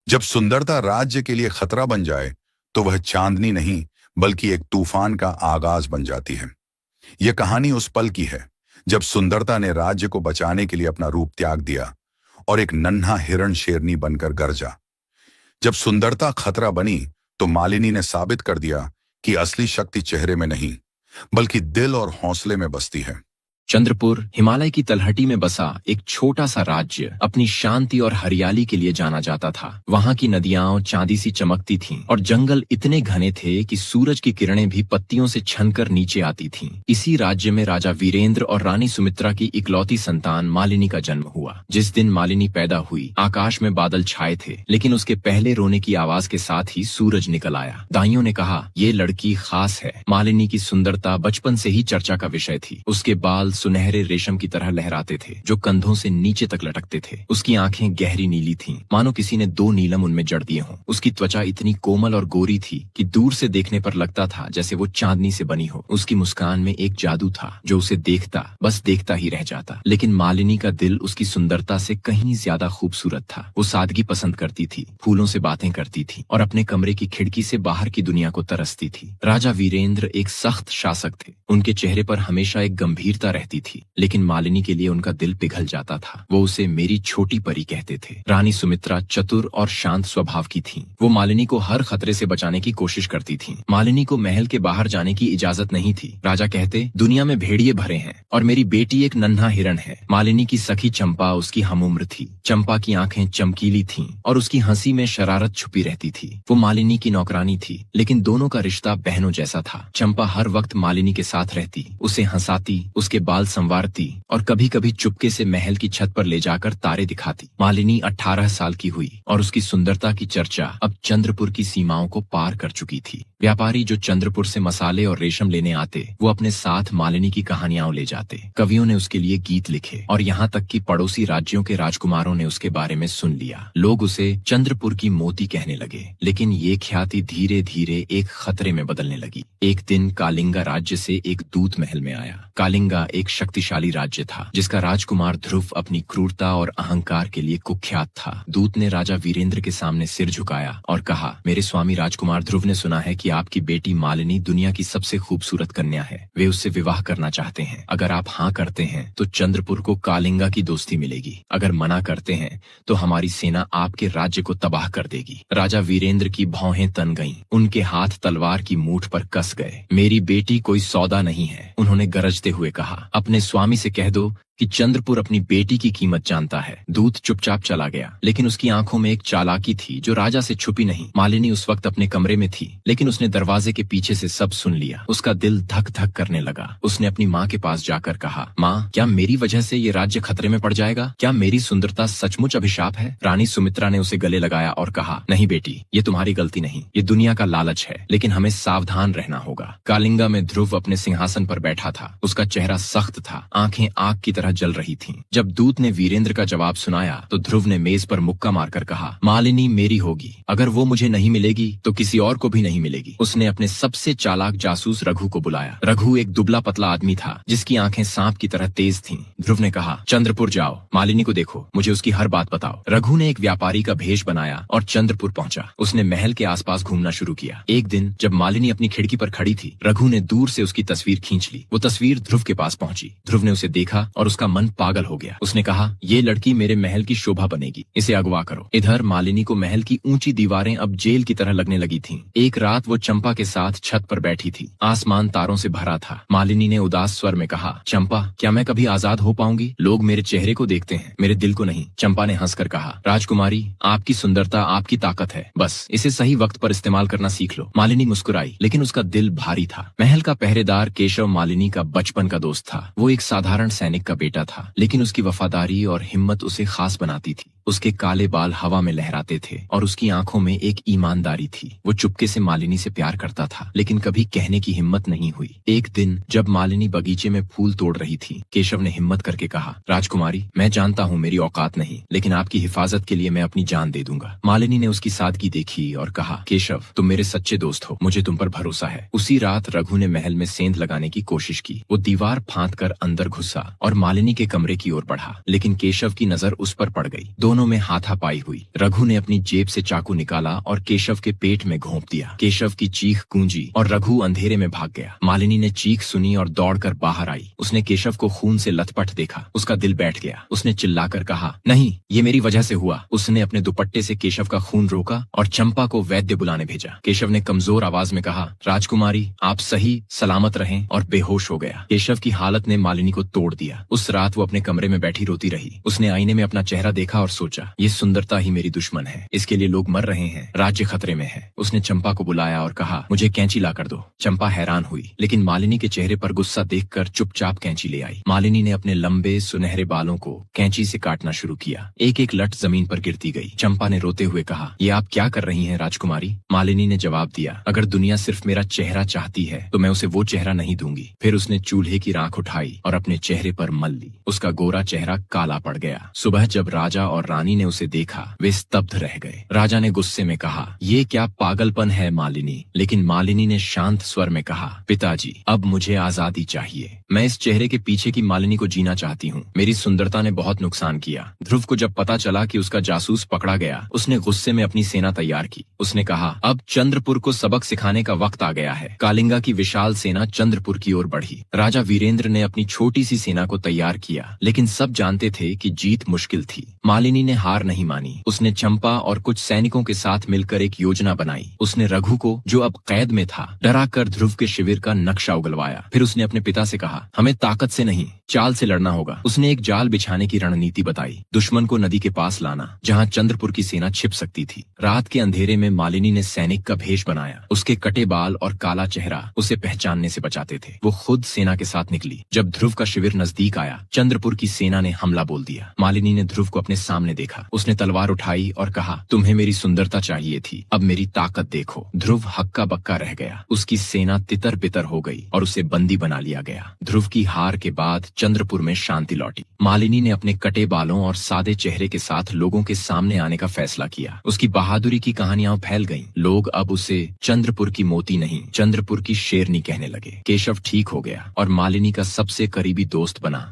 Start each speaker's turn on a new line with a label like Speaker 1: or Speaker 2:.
Speaker 1: जब सुंदरता राज्य के लिए खतरा बन जाए तो वह चांदनी नहीं बल्कि एक तूफान का आगाज बन जाती है। यह कहानी उस पल की है जब सुंदरता ने राज्य को बचाने के लिए अपना रूप त्याग दिया और एक नन्हा हिरण शेरनी बनकर गरजा। जब सुंदरता खतरा बनी तो मालिनी ने साबित कर दिया कि असली शक्ति चेहरे में नहीं बल्कि दिल और हौसले में बसती है।
Speaker 2: चंद्रपुर हिमालय की तलहटी में बसा एक छोटा सा राज्य अपनी शांति और हरियाली के लिए जाना जाता था। वहाँ की नदियां चांदी सी चमकती थीं और जंगल इतने घने थे कि सूरज की किरणें भी पत्तियों से छनकर नीचे आती थीं। इसी राज्य में राजा वीरेंद्र और रानी सुमित्रा की इकलौती संतान मालिनी का जन्म हुआ। जिस दिन मालिनी पैदा हुई आकाश में बादल छाए थे, लेकिन उसके पहले रोने की आवाज के साथ ही सूरज निकल आया। दाइयों ने कहा, ये लड़की खास है। मालिनी की सुंदरता बचपन से ही चर्चा का विषय थी। उसके बाल सुनहरे रेशम की तरह लहराते थे जो कंधों से नीचे तक लटकते थे। उसकी आंखें गहरी नीली थीं, मानो किसी ने 2 नीलम उनमें जड़ दिए हों। उसकी त्वचा इतनी कोमल और गोरी थी कि दूर से देखने पर लगता था जैसे वो चांदनी से बनी हो। उसकी मुस्कान में एक जादू था जो उसे बस देखता ही रह जाता। लेकिन मालिनी का दिल उसकी सुंदरता से कहीं ज्यादा खूबसूरत था। वो सादगी पसंद करती थी, फूलों से बातें करती थी और अपने कमरे की खिड़की से बाहर की दुनिया को तरसती थी। राजा वीरेंद्र एक सख्त शासक थे। उनके चेहरे पर हमेशा एक गंभीरता रहती थी, लेकिन मालिनी के लिए उनका दिल पिघल जाता था। वो उसे मेरी छोटी परी कहते थे। रानी सुमित्रा चतुर और शांत स्वभाव की थीं। वो मालिनी को हर खतरे से बचाने की कोशिश करती थीं। मालिनी को महल के बाहर जाने की इजाजत नहीं थी। राजा कहते, दुनिया में भेड़िए भरे हैं और मेरी बेटी एक नन्हा हिरण है। मालिनी की सखी चंपा उसकी हमउम्र थी। चंपा की आंखें चमकीली थीं और उसकी हंसी में शरारत छुपी रहती थी। वो मालिनी की नौकरानी थी, लेकिन दोनों का रिश्ता बहनों जैसा था। चंपा हर वक्त मालिनी के साथ रहती, उसे हंसाती, उसके बाल संवारती और कभी कभी चुपके से महल की छत पर ले जाकर तारे दिखाती। मालिनी 18 साल की हुई और उसकी सुंदरता की चर्चा अब चंद्रपुर की सीमाओं को पार कर चुकी थी। व्यापारी जो चंद्रपुर से मसाले और रेशम लेने आते, वो अपने साथ मालिनी की कहानियां ले जाते। कवियों ने उसके लिए गीत लिखे और यहाँ तक कि पड़ोसी राज्यों के राजकुमारों ने उसके बारे में सुन लिया। लोग उसे चंद्रपुर की मोती कहने लगे। लेकिन ये ख्याति धीरे धीरे एक खतरे में बदलने लगी। एक दिन कालिंगा राज्य से एक दूत महल में आया। कालिंगा एक शक्तिशाली राज्य था जिसका राजकुमार ध्रुव अपनी क्रूरता और अहंकार के लिए कुख्यात था। दूत ने राजा वीरेंद्र के सामने सिर झुकाया और कहा, मेरे स्वामी राजकुमार ध्रुव ने सुना है कि आपकी बेटी मालिनी दुनिया की सबसे खूबसूरत कन्या है। वे उससे विवाह करना चाहते हैं। अगर आप हाँ करते हैं तो चंद्रपुर को कालिंगा की दोस्ती मिलेगी। अगर मना करते हैं तो हमारी सेना आपके राज्य को तबाह कर देगी। राजा वीरेंद्र की भौहें तन गईं। उनके हाथ तलवार की मूठ पर कस गए। मेरी बेटी कोई सौदा नहीं है, उन्होंने गरजते हुए कहा। अपने स्वामी से कह दो कि चंद्रपुर अपनी बेटी की कीमत जानता है। दूत चुपचाप चला गया, लेकिन उसकी आंखों में एक चालाकी थी जो राजा से छुपी नहीं। मालिनी उस वक्त अपने कमरे में थी, लेकिन उसने दरवाजे के पीछे से सब सुन लिया। उसका दिल धक धक करने लगा। उसने अपनी माँ के पास जाकर कहा, माँ, क्या मेरी वजह से ये राज्य खतरे में पड़ जाएगा? क्या मेरी सुंदरता सचमुच अभिशाप है? रानी सुमित्रा ने उसे गले लगाया और कहा, नहीं बेटी, ये तुम्हारी गलती नहीं, ये दुनिया का लालच है, लेकिन हमें सावधान रहना होगा। कालिंगा में ध्रुव अपने सिंहासन पर बैठा था। उसका चेहरा सख्त था, आंखें आग की तरह जल रही थीं। जब दूत ने वीरेंद्र का जवाब सुनाया तो ध्रुव ने मेज पर मुक्का मारकर कहा, मालिनी मेरी होगी। अगर वो मुझे नहीं मिलेगी तो किसी और को भी नहीं मिलेगी। उसने अपने सबसे चालाक जासूस रघु को बुलाया। रघु एक दुबला पतला आदमी था जिसकी आंखें सांप की तरह तेज थीं। ध्रुव ने कहा, चंद्रपुर जाओ, मालिनी को देखो, मुझे उसकी हर बात बताओ। रघु ने एक व्यापारी का भेष बनाया और चंद्रपुर पहुंचा। उसने महल के आसपास घूमना शुरू किया। एक दिन जब मालिनी अपनी खिड़की पर खड़ी थी, रघु ने दूर से उसकी तस्वीर खींच ली। वो तस्वीर ध्रुव के पास पहुंची। ध्रुव ने उसे देखा और उसका मन पागल हो गया। उसने कहा, ये लड़की मेरे महल की शोभा बनेगी, इसे अगवा करो। इधर मालिनी को महल की ऊंची दीवारें अब जेल की तरह लगने लगी थीं। एक रात वो चंपा के साथ छत पर बैठी थी। आसमान तारों से भरा था। मालिनी ने उदास स्वर में कहा, चंपा, क्या मैं कभी आजाद हो पाऊंगी? लोग मेरे चेहरे को देखते हैं, मेरे दिल को नहीं। चंपा ने हंसकर कहा, राजकुमारी, आपकी सुंदरता आपकी ताकत है, बस इसे सही वक्त पर इस्तेमाल करना सीख लो। मालिनी मुस्कुराई, लेकिन उसका दिल भारी था। महल का पहरेदार केशव मालिनी का बचपन का दोस्त था। वो एक साधारण सैनिक का बेटा था, लेकिन उसकी वफादारी और हिम्मत उसे खास बनाती थी। उसके काले बाल हवा में लहराते थे और उसकी आंखों में एक ईमानदारी थी। वो चुपके से मालिनी से प्यार करता था, लेकिन कभी कहने की हिम्मत नहीं हुई। एक दिन जब मालिनी बगीचे में फूल तोड़ रही थी, केशव ने हिम्मत करके कहा, राजकुमारी, मैं जानता हूँ मेरी औकात नहीं, लेकिन आपकी हिफाजत के लिए मैं अपनी जान दे दूंगा। मालिनी ने उसकी सादगी देखी और कहा, केशव, तुम मेरे सच्चे दोस्त हो, मुझे तुम पर भरोसा है। उसी रात रघु ने महल में सेंध लगाने की कोशिश की। वो दीवार फांद कर अंदर घुसा और मालिनी के कमरे की ओर बढ़ा, लेकिन केशव की नजर उस पर पड़ गई। दोनों दोनों में हाथापाई हुई। रघु ने अपनी जेब से चाकू निकाला और केशव के पेट में घोंप दिया। केशव की चीख गूंजी और रघु अंधेरे में भाग गया। मालिनी ने चीख सुनी और दौड़कर बाहर आई। उसने केशव को खून से लथपथ देखा। उसका दिल बैठ गया। उसने चिल्लाकर कहा, नहीं, ये मेरी वजह से हुआ। उसने अपने दुपट्टे से केशव का खून रोका और चंपा को वैद्य बुलाने भेजा। केशव ने कमजोर आवाज में कहा, राजकुमारी, आप सही सलामत रहें, और बेहोश हो गया। केशव की हालत ने मालिनी को तोड़ दिया। उस रात वो अपने कमरे में बैठी रोती रही। उसने आईने में अपना चेहरा देखा और सोचा, ये सुंदरता ही मेरी दुश्मन है। इसके लिए लोग मर रहे हैं, राज्य खतरे में है। उसने चंपा को बुलाया और कहा, मुझे कैंची ला कर दो। चंपा हैरान हुई, लेकिन मालिनी के चेहरे पर गुस्सा देखकर चुपचाप कैंची ले आई। मालिनी ने अपने लंबे सुनहरे बालों को कैंची से काटना शुरू किया। एक एक लट जमीन पर गिरती गई। चंपा ने रोते हुए कहा, ये आप क्या कर रही हैं राजकुमारी? मालिनी ने जवाब दिया, अगर दुनिया सिर्फ मेरा चेहरा चाहती है तो मैं उसे वो चेहरा नहीं दूंगी। फिर उसने चूल्हे की राख उठाई और अपने चेहरे पर मल ली। उसका गोरा चेहरा काला पड़ गया। सुबह जब राजा और रानी ने उसे देखा, वे स्तब्ध रह गए। राजा ने गुस्से में कहा, ये क्या पागलपन है मालिनी? लेकिन मालिनी ने शांत स्वर में कहा, पिताजी, अब मुझे आजादी चाहिए। मैं इस चेहरे के पीछे की मालिनी को जीना चाहती हूँ। मेरी सुंदरता ने बहुत नुकसान किया। ध्रुव को जब पता चला कि उसका जासूस पकड़ा गया, उसने गुस्से में अपनी सेना तैयार की। उसने कहा, अब चंद्रपुर को सबक सिखाने का वक्त आ गया है। कालिंगा की विशाल सेना चंद्रपुर की ओर बढ़ी। राजा वीरेंद्र ने अपनी छोटी सी सेना को तैयार किया, लेकिन सब जानते थे कि जीत मुश्किल थी। मालिनी ने हार नहीं मानी। उसने चंपा और कुछ सैनिकों के साथ मिलकर एक योजना बनाई। उसने रघु को, जो अब कैद में था, डराकर ध्रुव के शिविर का नक्शा उगलवाया। फिर उसने अपने पिता से कहा, हमें ताकत से नहीं, चाल से लड़ना होगा। उसने एक जाल बिछाने की रणनीति बताई। दुश्मन को नदी के पास लाना, जहाँ चंद्रपुर की सेना छिप सकती थी। रात के अंधेरे में मालिनी ने सैनिक का भेष बनाया। उसके कटे बाल और काला चेहरा उसे पहचानने से बचाते थे। वो खुद सेना के साथ निकली। जब ध्रुव का शिविर नजदीक आया, चंद्रपुर की सेना ने हमला बोल दिया। मालिनी ने ध्रुव को अपने सामने देखा। उसने तलवार उठाई और कहा, तुम्हें मेरी सुंदरता चाहिए थी, अब मेरी ताकत देखो। ध्रुव हक्का बक्का रह गया। उसकी सेना तितर बितर हो गई और उसे बंदी बना लिया गया। ध्रुव की हार के बाद चंद्रपुर में शांति लौटी। मालिनी ने अपने कटे बालों और सादे चेहरे के साथ लोगों के सामने आने का फैसला किया। उसकी बहादुरी की कहानियां फैल गईं। लोग अब उसे चंद्रपुर की मोती नहीं, चंद्रपुर की शेरनी कहने लगे। केशव ठीक हो गया और मालिनी का सबसे करीबी दोस्त बना।